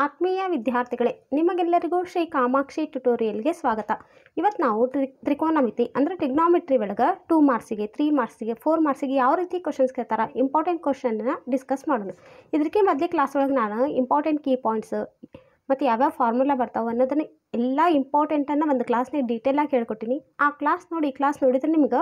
ಆತ್ಮೀಯ ವಿದ್ಯಾರ್ಥಿಗಳೇ, ನಿಮಗೆಲ್ಲರಿಗೂ ಶ್ರೀ ಕಾಮಾಕ್ಷಿ ಟ್ಯುಟೋರಿಯಲ್ಗೆ ಸ್ವಾಗತ. ಇವತ್ತು ನಾವು ತ್ರಿಕೋನಮಿತಿ ಅಂದರೆ ಟ್ರಿಗ್ನಾಮೆಟ್ರಿ ಒಳಗೆ 2 ಮಾರ್ಕ್ಸಿಗೆ 3 ಮಾರ್ಕ್ಸಿಗೆ 4 ಮಾರ್ಕ್ಸಿಗೆ ಯಾವ ರೀತಿ ಕ್ವಶನ್ಸ್ ಕೇಳ್ತಾರೆ, ಇಂಪಾರ್ಟೆಂಟ್ ಕ್ವಶನ್ನ ಡಿಸ್ಕಸ್ ಮಾಡೋಣ. ಇದಕ್ಕೆ ಮೊದಲೇ ಕ್ಲಾಸ್ ಒಳಗೆ ನಾನು ಇಂಪಾರ್ಟೆಂಟ್ ಕೀ ಪಾಯಿಂಟ್ಸ್ ಮತ್ತು ಯಾವ್ಯಾವ ಫಾರ್ಮುಲಾ ಬರ್ತಾವೆ ಅನ್ನೋದನ್ನು ಎಲ್ಲ ಇಂಪಾರ್ಟೆಂಟನ್ನು ಒಂದು ಕ್ಲಾಸ್ನಾಗ ಡೀಟೇಲಾಗಿ ಹೇಳ್ಕೊಟ್ಟಿನಿ. ಆ ಕ್ಲಾಸ್ ನೋಡಿದ್ರೆ ನಿಮ್ಗೆ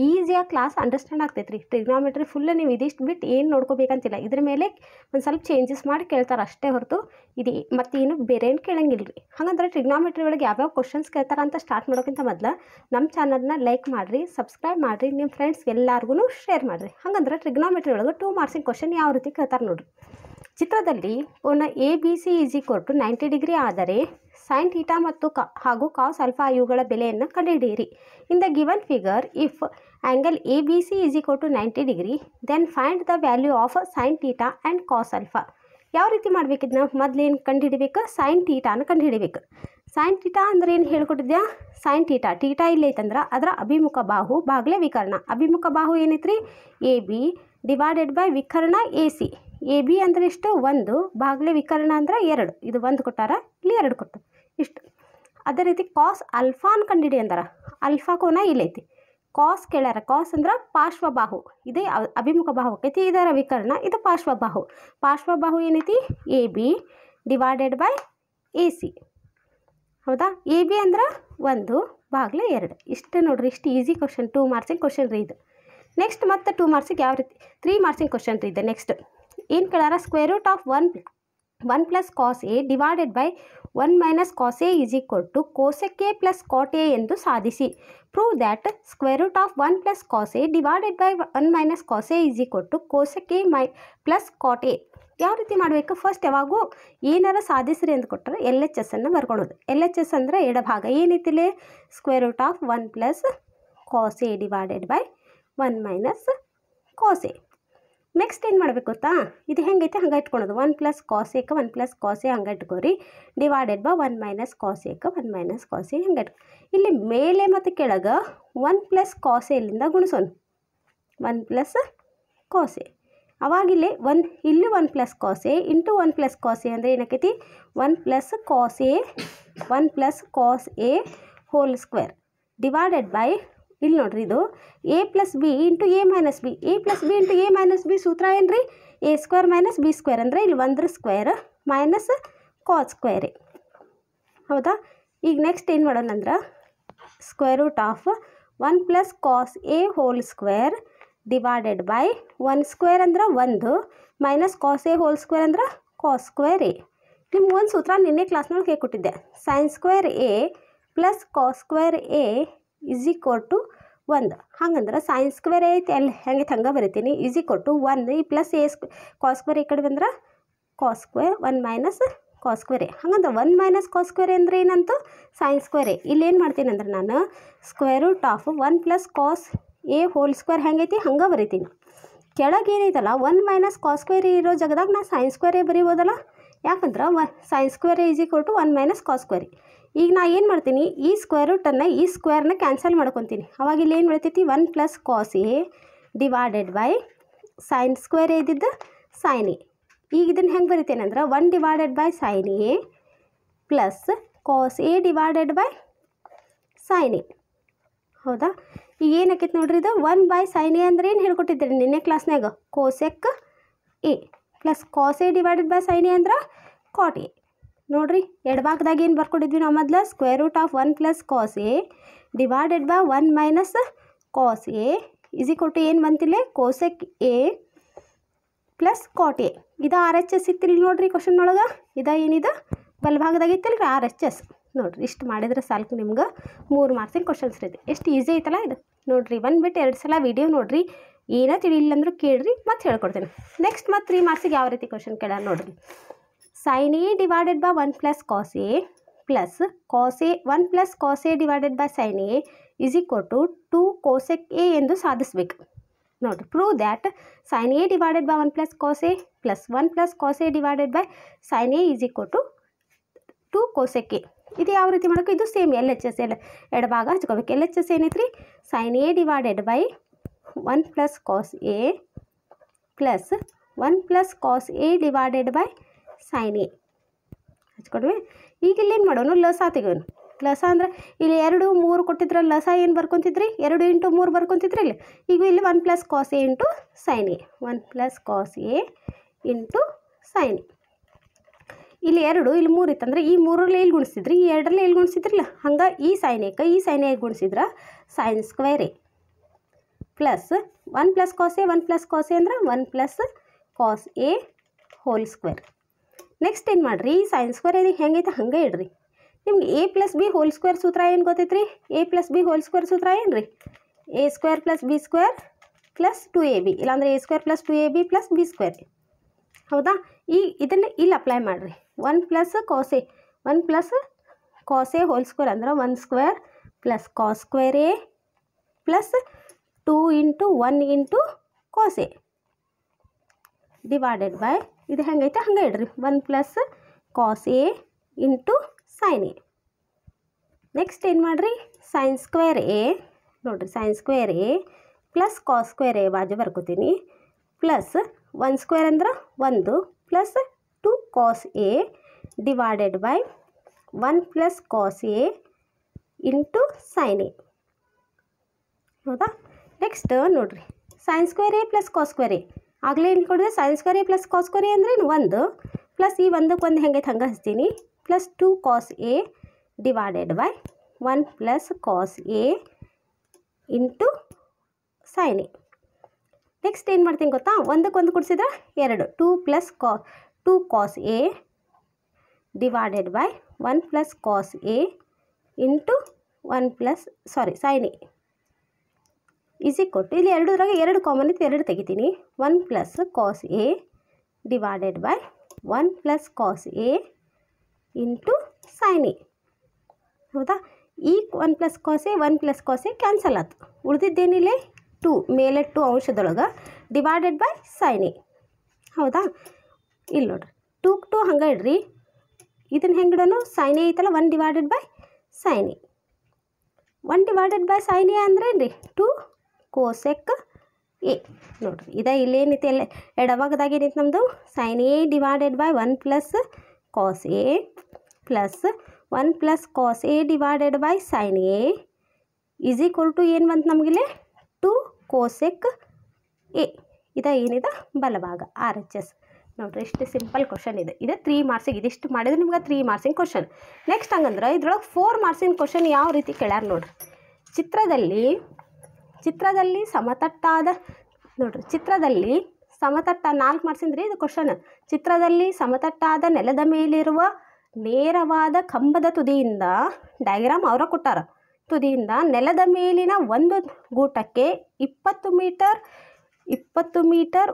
ಈಸಿಯಾಗಿ ಕ್ಲಾಸ್ ಅಂಡರ್ಸ್ಟ್ಯಾಂಡ್ ಆಗ್ತೈತೆ ರೀ. ಟ್ರಿಗ್ನಾಮೆಟ್ರಿ ಫುಲ್ ನೀವು ಇದಿಷ್ಟು ಬಿಟ್ಟು ಏನು ನೋಡ್ಕೋಬೇಕಂತಿಲ್ಲ, ಇದ್ರ ಮೇಲೆ ಒಂದು ಸ್ವಲ್ಪ ಚೇಂಜಸ್ ಮಾಡಿ ಕೇಳ್ತಾರೆ ಅಷ್ಟೇ ಹೊರತು ಇದು ಮತ್ತೇನು ಬೇರೆ ಏನು ಕೇಳಂಗಿಲ್ಲ ರೀ. ಹಾಗಂದ್ರೆ ಟ್ರಿಗ್ನಾಮೆಟ್ರಿ ಒಳಗೆ ಯಾವ್ಯಾವ ಕ್ವಶನ್ಸ್ ಕೇಳ್ತಾರೆ ಅಂತ ಸ್ಟಾರ್ಟ್ ಮಾಡೋಕ್ಕಿಂತ ಮೊದಲು ನಮ್ಮ ಚಾನಲ್ನ ಲೈಕ್ ಮಾಡಿರಿ, ಸಬ್ಸ್ಕ್ರೈಬ್ ಮಾಡಿರಿ, ನಿಮ್ಮ ಫ್ರೆಂಡ್ಸ್ ಎಲ್ಲರಿಗೂ ಶೇರ್ ಮಾಡಿರಿ. ಹಾಗಂದ್ರೆ ಟ್ರಿಗ್ನಾಮೆಟ್ರಿ ಒಳಗೆ 2 ಮಾರ್ಕ್ಸಿನ ಕ್ವಶನ್ ಯಾವ ರೀತಿ ಕೇಳ್ತಾರೆ ನೋಡಿರಿ. ಚಿತ್ರದಲ್ಲಿ ಕೋನ A B C is equal to 90 degree ಆದರೆ ಸೈನ್ ಥೀಟಾ ಮತ್ತು ಹಾಗೂ ಕಾಸ್ ಆಲ್ಫಾ ಇವುಗಳ ಬೆಲೆಯನ್ನು ಕಂಡುಹಿಡಿಯಿರಿ. In the given figure if angle A B C is equal to 90 degree then find the value of sine theta and cos alpha. ಯಾವ ರೀತಿ ಮಾಡಬೇಕಿದ್ನ ಮೊದಲೇನು ಕಂಡುಹಿಡಿಬೇಕು, sign ಥೀಟಾನ ಕಂಡುಹಿಡಿಬೇಕು. ಸೈನ್ ಥೀಟಾ ಅಂದ್ರೆ ಏನು ಹೇಳ್ಕೊಟ್ಟಿದ್ಯಾ, ಸೈನ್ ಥೀಟಾ ಇಲ್ಲಿ ಐತಂದ್ರೆ ಅದರ ಅಭಿಮುಖ ಬಾಹು ಬಾಗ್ಲೆ ವಿಕರ್ಣ. ಅಭಿಮುಖ ಬಾಹು ಏನೈತ್ರಿ, ಎ ಬಿ ಡಿವೈಡೆಡ್ ಬೈ ವಿಕರ್ಣ ಎ ಸಿ. ಎ ಬಿ ಅಂದರೆ ಇಷ್ಟು 1, ಬಾಗ್ಲೆ ವಿಕರ್ಣ ಅಂದ್ರೆ 2. ಇದು 1 ಕೊಟ್ಟಾರ, ಇಲ್ಲಿ 2 ಕೊಟ್ಟು ಇಷ್ಟು. ಅದೇ ರೀತಿ ಕಾಸ್ ಆಲ್ಫಾನ್ ಕಂಡಿಡಿ ಅಂದಾರ. ಆಲ್ಫಾ ಕೋನ ಇಲ್ಲೈತಿ, ಕಾಸ್ ಕೇಳ್ಯಾರ. ಕಾಸ್ ಅಂದ್ರೆ ಪಾರ್ಶ್ವಬಾಹು, ಇದೇ ಅಭಿಮುಖ ಬಾಹು ಆಕೈತಿ, ಇದರ ವಿಕರ್ಣ, ಇದು ಪಾರ್ಶ್ವಬಾಹು. ಪಾರ್ಶ್ವಬಾಹು ಏನೈತಿ, A B divided by A C. ಹೌದಾ, ಎ ಬಿ ಅಂದ್ರೆ 1 ಬಾಗ್ಲೆ 2. ಇಷ್ಟು ನೋಡ್ರಿ, ಇಷ್ಟು ಈಸಿ ಕ್ವಶನ್, 2 ಮಾರ್ಕ್ಸಿನ ಕ್ವಶನ್ ರೀ ಇದು. ನೆಕ್ಸ್ಟ್ ಮತ್ತೆ 2 ಮಾರ್ಕ್ಸಿಗೆ ಯಾವ ರೀತಿ 3 ಮಾರ್ಕ್ಸಿನ ಕ್ವಶನ್ ರೀ ಇದು. ನೆಕ್ಸ್ಟ್ ಏನು ಕೇಳಾರ, square root of 1 plus cos A divided by 1 minus cos A is equal to cosec A plus cot A ಎಂದು ಸಾಧಿಸಿ. Prove that square root of 1 plus cos A divided by 1 minus cos A is equal to cosec A plus cot A. ಯಾವ ರೀತಿ ಮಾಡಬೇಕು, first ಯಾವಾಗೂ ಏನಾರ ಸಾಧಿಸ್ರಿ ಅಂತ ಕೊಟ್ಟರೆ L H S ಅನ್ನು ಬರ್ಕೊಳೋದು. ಎಲ್ ಎಚ್ ಎಸ್ ಅಂದರೆ ಎಡಭಾಗ ಏನೈತಿಲ್ಲ, square root of 1 plus cos A divided by 1 minus cos A. Next ಏನು ಮಾಡಬೇಕು ಗೊತ್ತಾ, ಇದು ಹೆಂಗೈತೆ ಹಂಗೆ ಇಟ್ಕೊಳೋದು. 1 ಪ್ಲಸ್ ಕಾಸ್ ಎಕ್ಕೆ 1 ಪ್ಲಸ್ ಕಾಸ್ ಎ ಹಂಗೆ ಇಟ್ಕೋರಿ, ಡಿವೈಡೆಡ್ ಬೈ 1 ಮೈನಸ್ ಕಾಸ್ ಎಕ್ಕೆ 1 ಮೈನಸ್ ಕಾಸ್ ಎ ಹಂಗೆ ಇಲ್ಲಿ ಮೇಲೆ ಮತ್ತು ಕೆಳಗೆ 1 ಪ್ಲಸ್ ಕಾಸ್ ಎ ಇಲ್ಲಿಂದ ಗುಣಿಸೋಣ. 1 ಪ್ಲಸ್ ಕಾಸ್ ಎ ಅವಾಗಿಲ್ಲಿ ಇಲ್ಲಿ 1 plus cos A into 1 plus cos A ಅಂದರೆ ಏನಾಕೈತಿ, 1 plus cos A whole square divided by ಇಲ್ಲಿ ನೋಡ್ರಿ, ಇದು A plus B into A minus B. A plus B into A minus B ಸೂತ್ರ ಏನು ರೀ, A square minus B square ಅಂದರೆ ಇಲ್ಲಿ 1 square minus cos square A. ಹೌದಾ, ಈಗ ನೆಕ್ಸ್ಟ್ ಏನು ಮಾಡೋಣ ಅಂದ್ರೆ square root of 1 plus cos A whole square divided by 1 square ಅಂದ್ರೆ 1 minus cos A whole square ಅಂದ್ರೆ ಕಾಸ್ ಸ್ಕ್ವೇರ್ ಎ. ನಿಮ್ಗೆ ಒಂದು ಸೂತ್ರ ನಿನ್ನೆ ಕ್ಲಾಸ್ನೊಳಗೆ ಹೇಳ್ಕೊಟ್ಟಿದ್ದೆ, sine square A plus cos square A is equal to 1. ಹಂಗಂದ್ರೆ ಸೈನ್ ಸ್ಕ್ವೇರ್ ಐತಿ ಅಲ್ಲಿ ಹೆಂಗೈತೆ ಹಂಗೆ ಬರಿತೀನಿ, ಈಸ್ ಈಕ್ವಲ್ ಟು 1 ಈ ಪ್ಲಸ್ ಎ ಕಾಸ್ ಸ್ಕ್ವೇರ್ ಈ ಕಡೆ ಬಂದ್ರೆ cos square 1 minus cos square A. ಹಂಗಂದ್ರೆ 1 ಮೈನಸ್ ಕಾಸ್ ಸ್ಕ್ವೇರ್ ಅಂದರೆ ಏನಂತ ಸೈನ್ ಸ್ಕ್ವೇರ್ ಎ. ಇಲ್ಲಿ ಏನು ಮಾಡ್ತೀನಿ ಅಂದ್ರೆ ನಾನು square root of 1 plus cos A whole square ಹೆಂಗೈತಿ ಹಂಗೆ ಬರಿತೀನಿ. ಕೆಳಗೆ ಏನೈತಲ್ಲ 1 ಮೈನಸ್ ಕಾಸ್ ಸ್ಕ್ವೇರ್ ಇರೋ ಜಾಗದಾಗ ನಾನು ಸೈನ್ ಸ್ಕ್ವೇರ್ ಎ ಬರೀಬೋದಲ್ಲ, ಯಾಕಂದ್ರೆ sine square A is equal to 1 minus cos square A. ಈಗ ನಾ ಏನು ಮಾಡ್ತೀನಿ, ಈ ಸ್ಕ್ವೇರ್ ರೂಟನ್ನು ಈ ಸ್ಕ್ವೇರ್ನ ಕ್ಯಾನ್ಸಲ್ ಮಾಡ್ಕೊತೀನಿ. ಅವಾಗ ಇಲ್ಲಿ ಏನು ಬರ್ತೈತಿ, 1 plus cos A divided by sine square A ಇದ್ದಿದ್ದು ಸೈನ್ ಎ. ಈಗ ಇದನ್ನು ಹೆಂಗೆ ಬರಿತೇನೆ ಅಂದ್ರೆ 1 divided by sine A plus cos A divided by sine A. ಹೌದಾ, ಈಗ ಏನಾಕೈತೆ ನೋಡ್ರಿ, ಇದು 1 ಬೈ ಸೈನ್ ಎ ಅಂದ್ರೆ ಏನು ಹೇಳ್ಕೊಟ್ಟಿದ್ದೀರಿ ನಿನ್ನೆ ಕ್ಲಾಸ್ನಾಗ, cosec A plus cos A divided by sine A ಅಂದ್ರೆ ಕಾಟ್ ಎ. ನೋಡಿರಿ, ಎಡಭಾಗದಾಗ ಏನು ಬರ್ಕೊಂಡಿದ್ವಿ ನಾವು ಮೊದಲು, square root of 1 plus cos A divided by 1 minus cos A is equal to ಏನು ಬಂತಿಲ್ಲ, cosec A plus cot A. ಇದು ಆರ್ ಎಚ್ ಎಸ್ ಇತ್ತಿಲ್ಲ ನೋಡಿರಿ ಕ್ವಶನ್ ಒಳಗೆ, ಏನಿದೆ ಬಲಭಾಗದಾಗ ಇತ್ತಿಲ್ಲ ರೀ ಆರ್ ಎಚ್ ಎಸ್. ನೋಡಿರಿ, ಇಷ್ಟು ಮಾಡಿದ್ರೆ ಸಾಕು ನಿಮ್ಗೆ 3 ಮಾರ್ಕ್ಸಿನ ಕ್ವಶನ್ಸ್ ಇದೆ. ಎಷ್ಟು ಈಸಿ ಐತಲ್ಲ ಇದು. ನೋಡಿರಿ, 1 ಬಿಟ್ಟು 2 ಸಲ ವೀಡಿಯೋ ನೋಡಿರಿ, ಏನೋ ತಿಳಿಲ್ಲ ಅಂದರೂ ಕೇಳಿರಿ, ಮತ್ತೆ ಹೇಳ್ಕೊಡ್ತೇನೆ. ನೆಕ್ಸ್ಟ್ ಮತ್ತೆ 3 ಮಾರ್ಕ್ಸಿಗೆ ಯಾವ ರೀತಿ ಕ್ವಶನ್ ಕೇಳ ನೋಡಿರಿ. sin a divided by 1 plus cos a plus 1 plus cos a divided by sin a is equal to 2 cosec a ಎಂದು ಸಾಧಿಸಬೇಕು. ನೋಡಿರಿ, prove that sin a divided by 1 plus cos a plus 1 plus cos a divided by sin a is equal to 2 cosec a. ಇದು ಯಾವ ರೀತಿ ಮಾಡೋಕೆ, ಇದು same L H S ಎಡಭಾಗ ಹಚ್ಕೋಬೇಕು. ಎಲ್ ಎಚ್ ಎಸ್ ಏನೈತ್ರಿ, sin a divided by 1 plus cos a plus 1 plus cos a divided by sin a. ಹಚ್ಕೊಡ್ವಿ. ಈಗ ಇಲ್ಲಿ ಏನು ಮಾಡೋನು, ಲಸ ತೆಗೋನು. ಲಸ ಅಂದರೆ ಇಲ್ಲಿ 2 3 ಕೊಟ್ಟಿದ್ರೆ ಲಸ ಏನು ಬರ್ಕೊತಿದ್ರಿ, 2 × 3 ಬರ್ಕೊತಿದ್ರಿ ಇಲ್ಲಿ. ಈಗ ಇಲ್ಲಿ 1 + cos A × sin A, 1 + cos A × sin A. ಇಲ್ಲಿ 2 ಇಲ್ಲಿ 3 ಇತ್ತಂದ್ರೆ ಈ 3ರಲ್ಲಿ ಇಲ್ಲಿ ಗುಣಿಸಿದ್ರಿ, ಈ 2ರಲ್ಲಿ ಇಲ್ಲಿ ಗುಣಿಸಿದ್ರಲ್ಲ, ಹಂಗೆ ಈ sin A ಈ sin A ಗುಣಿಸಿದ್ರೆ sin square A plus 1 + cos A 1 + cos A ಅಂದ್ರೆ 1 + cos A whole square. Next ಏನು ಮಾಡಿರಿ, ಈ sin ಸ್ಕ್ವೇರ್ ಇದು ಹೆಂಗೈತೆ ಹಂಗೆ ಇಡ್ರಿ. ನಿಮ್ಗೆ A + B ಹೋಲ್ ಸ್ಕ್ವೇರ್ ಸೂತ್ರ ಏನು ಗೊತ್ತೈತ್ರಿ, A + B ಹೋಲ್ ಸ್ಕ್ವೇರ್ ಸೂತ್ರ ಏನು ರೀ, A² + B² + 2AB, ಇಲ್ಲಾಂದರೆ A² + 2AB + B². ಹೌದಾ. ಈ ಇದನ್ನು ಇಲ್ಲಿ ಅಪ್ಲೈ ಮಾಡಿರಿ. 1 + cos A 1 + cos A hole square ಅಂದ್ರೆ 1² + cos square A plus 2 × 1 × cos A divided by ಇದು ಹೆಂಗೈತೆ ಹಂಗೆ ಇಡ್ರಿ, 1 + cos A × sin A. Next ಏನು ಮಾಡಿರಿ, sin ಸ್ಕ್ವೇರ್ A ನೋಡಿರಿ, sin square A plus cos square A ಬಾಜು ಬರ್ಕೋತೀನಿ, ಪ್ಲಸ್ 1² ಅಂದ್ರೆ 1 plus 2 cos A divided by 1 + cos A × sin A. ಹೌದಾ. ನೆಕ್ಸ್ಟ್ ನೋಡಿರಿ, sin square A + cos square A ಆಗಲೇ ಏನು ಕೊಡಿದೆ, sin square A + cos square A ಅಂದ್ರೆ 1 plus ಈ 1ಕ್ಕೆ 1 ಹೆಂಗೈತೆ ಹಂಗೆ ಹಚ್ತೀನಿ, plus 2 cos A divided by 1 + cos A × sin A. Next ಏನು ಮಾಡ್ತೀನಿ ಗೊತ್ತಾ, 1ಕ್ಕೆ 1 ಕೊಡಿಸಿದ್ರೆ 2 2 cos A divided by 1 + cos A × 1 + sin A easy ಕೊಟ್ಟು ಇಲ್ಲಿ 2 2 ಕಾಮನ್ ಇತ್ತು, 2 ತೆಗಿತೀನಿ, 1 + cos A divided by 1 + cos A × sin A. ಹೌದಾ. ಈ 1 + cos A 1 + cos A cancel ಆಯ್ತು, ಉಳಿದಿದ್ದೇನಿಲ್ಲ 2 ಮೇಲೆ 2 ಅಂಶದೊಳಗೆ ಡಿವೈಡೆಡ್ ಬೈ sin A. ಹೌದಾ. ಇಲ್ಲಿ ನೋಡ್ರಿ 2 2 ಹಂಗೆ ಇಡ್ರಿ, ಇದನ್ನು ಹೆಂಗೆ ಇಡೋನು, sin A ಐತಲ್ಲ 1 divided by sin A. 1 divided by sin A ಅಂದ್ರೆ ಏನು ರೀ, 2 cosec A. ನೋಡಿರಿ ಇದು ಇಲ್ಲೇನೈತಿ, ಎಲ್ಲ ಎಡಭಾಗದಾಗ ಏನೈತಿ ನಮ್ಮದು, sin A divided by 1 + cos A plus 1 + cos A divided by sin A is equal to ಏನು ಬಂತು ನಮಗಿಲ್ಲಿ, 2 cosec A. ಇದು ಏನಿದೆ ಬಲಭಾಗ RHS. ನೋಡಿರಿ ಇಷ್ಟು ಸಿಂಪಲ್ ಕ್ವಶನ್ ಇದೆ. ಇದು 3 ಮಾರ್ಕ್ಸಿಗೆ, ಇದಿಷ್ಟು ಮಾಡಿದ್ರೆ ನಿಮ್ಗೆ 3 ಮಾರ್ಕ್ಸಿನ ಕ್ವಶನ್. ನೆಕ್ಸ್ಟ್ ಹಂಗಂದ್ರೆ ಇದ್ರೊಳಗೆ 4 ಮಾರ್ಕ್ಸಿನ ಕ್ವಶನ್ ಯಾವ ರೀತಿ ಕೇಳ್ಯಾರ ನೋಡ್ರಿ. ಚಿತ್ರದಲ್ಲಿ ಸಮತಟ್ಟಾದ ನೋಡ್ರಿ, ಚಿತ್ರದಲ್ಲಿ ಸಮತಟ್ಟ 4 ಮಾರ್ಕ್ಸಿಂದ್ರಿ ಇದು ಕ್ವಶನ್. ಚಿತ್ರದಲ್ಲಿ ಸಮತಟ್ಟಾದ ನೆಲದ ಮೇಲಿರುವ ನೇರವಾದ ಕಂಬದ ತುದಿಯಿಂದ, ಡಯಾಗ್ರಾಮ್ ಅವರ ಕೊಟ್ಟಾರ, ತುದಿಯಿಂದ ನೆಲದ ಮೇಲಿನ ಒಂದು ಗೂಟಕ್ಕೆ 20 ಮೀಟರ್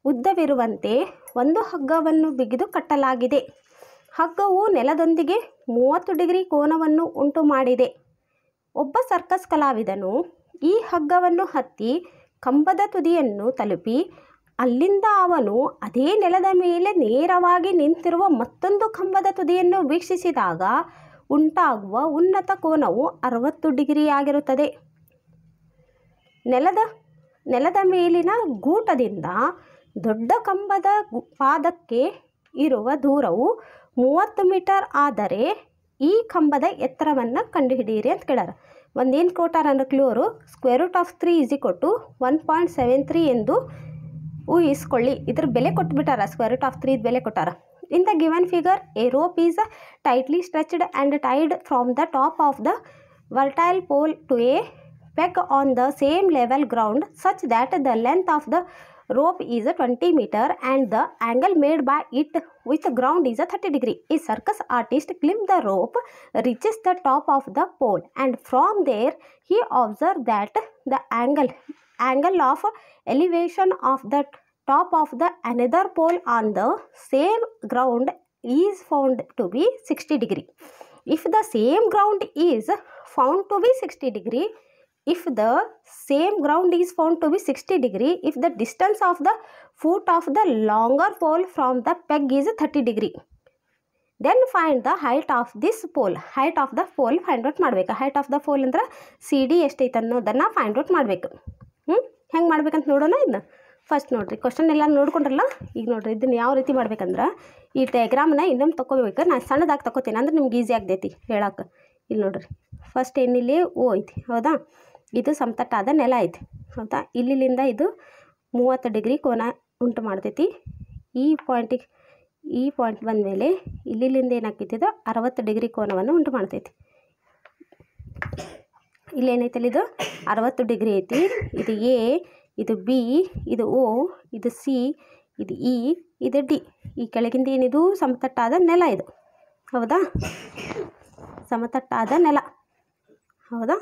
ಉದ್ದವಿರುವಂತೆ ಒಂದು ಹಗ್ಗವನ್ನು ಬಿಗಿದು ಕಟ್ಟಲಾಗಿದೆ. ಹಗ್ಗವು ನೆಲದೊಂದಿಗೆ 30 ಡಿಗ್ರಿ ಕೋನವನ್ನು ಉಂಟು ಮಾಡಿದೆ. ಒಬ್ಬ ಸರ್ಕಸ್ ಕಲಾವಿದನು ಈ ಹಗ್ಗವನ್ನು ಹತ್ತಿ ಕಂಬದ ತುದಿಯನ್ನು ತಲುಪಿ ಅಲ್ಲಿಂದ ಅವನು ಅದೇ ನೆಲದ ಮೇಲೆ ನೇರವಾಗಿ ನಿಂತಿರುವ ಮತ್ತೊಂದು ಕಂಬದ ತುದಿಯನ್ನು ವೀಕ್ಷಿಸಿದಾಗ ಉಂಟಾಗುವ ಉನ್ನತ ಕೋನವು 60 ಡಿಗ್ರಿ ಆಗಿರುತ್ತದೆ. ನೆಲದ ಮೇಲಿನ ಗೂಟದಿಂದ ದೊಡ್ಡ ಕಂಬದ ಪಾದಕ್ಕೆ ಇರುವ ದೂರವು 30 ಮೀಟರ್ ಆದರೆ ಈ ಕಂಬದ ಎತ್ತರವನ್ನು ಕಂಡುಹಿಡಿಯಿರಿ ಅಂತ ಕೇಳಾರ. ಒಂದೇನು ಕೊಟ್ಟಾರ ಅಂದ್ರೆ ಕ್ಲೂರು, √3 = 1.73 ಎಂದು ಊಹಿಸ್ಕೊಳ್ಳಿ. ಇದ್ರ ಬೆಲೆ ಕೊಟ್ಬಿಟ್ಟಾರ, √3 ಬೆಲೆ ಕೊಟ್ಟಾರ. In the given figure a rope is tightly stretched and tied from the top of the vertical pole to a peg on the same level ground such that the length of the rope is 20 meter and the angle made by it with the ground is 30 degree. A circus artist climbs the rope, reaches the top of the pole, and from there he observes that the angle of elevation of the top of the another pole on the same ground is found to be 60 degree. If the same ground is found to be 60 degree, if the distance of the foot of the longer pole from the peg is 30 degree, then find the height of this pole. Height of the pole find out ಮಾಡಬೇಕು. height of the pole ಅಂದ್ರೆ CD ಎಷ್ಟೈತೆ ಅನ್ನೋದನ್ನು find out ಮಾಡಬೇಕು. ಹೆಂಗೆ ಮಾಡ್ಬೇಕಂತ ನೋಡೋಣ. ಇದನ್ನ first ನೋಡಿರಿ ಕ್ವಶನ್ ಎಲ್ಲ ನೋಡ್ಕೊಂಡ್ರಲ್ಲ. ಈಗ ನೋಡಿರಿ ಇದನ್ನು ಯಾವ ರೀತಿ ಮಾಡ್ಬೇಕಂದ್ರೆ ಈ ಡಯಾಗ್ರಾಮ್ನ ಇನ್ನೊಮ್ಮೆ ತೊಗೋಬೇಕು. ನಾನು ಸಣ್ಣದಾಗಿ ತೊಗೋತೀನಿ ಅಂದ್ರೆ ನಿಮ್ಗೆ ಈಸಿ ಆಗ್ತೈತಿ ಹೇಳಕ್ಕೆ. ಇಲ್ಲಿ ನೋಡಿರಿ ಫಸ್ಟ್ ಏನಿಲ್ಲಿ ಓ ಐತಿ ಹೌದಾ, ಇದು ಸಮತಟ್ಟಾದ ನೆಲ ಐತಿ ಹೌದಾ. ಇಲ್ಲಿಂದ ಇದು 30 ಡಿಗ್ರಿ ಕೋನ ಉಂಟು ಮಾಡ್ತೈತಿ. ಈ ಪಾಯಿಂಟ್ ಬಂದಮೇಲೆ ಇಲ್ಲಿಂದ ಏನಾಗ್ತೈತಿ ಇದು 60 ಡಿಗ್ರಿ ಕೋನವನ್ನು ಉಂಟು ಮಾಡ್ತೈತಿ. ಇಲ್ಲಿ ಏನೈತಲ್ಲ ಇದು 60 ಡಿಗ್ರಿ ಐತಿ. ಇದು ಎ, ಇದು ಬಿ, ಇದು ಓ, ಇದು ಸಿ, ಇದು ಇ, ಇದು ಡಿ. ಈ ಕೆಳಗಿಂದ ಏನಿದು ಸಮತಟ್ಟಾದ ನೆಲ ಇದು ಹೌದಾ, ಸಮತಟ್ಟಾದ ನೆಲ ಹೌದಾ.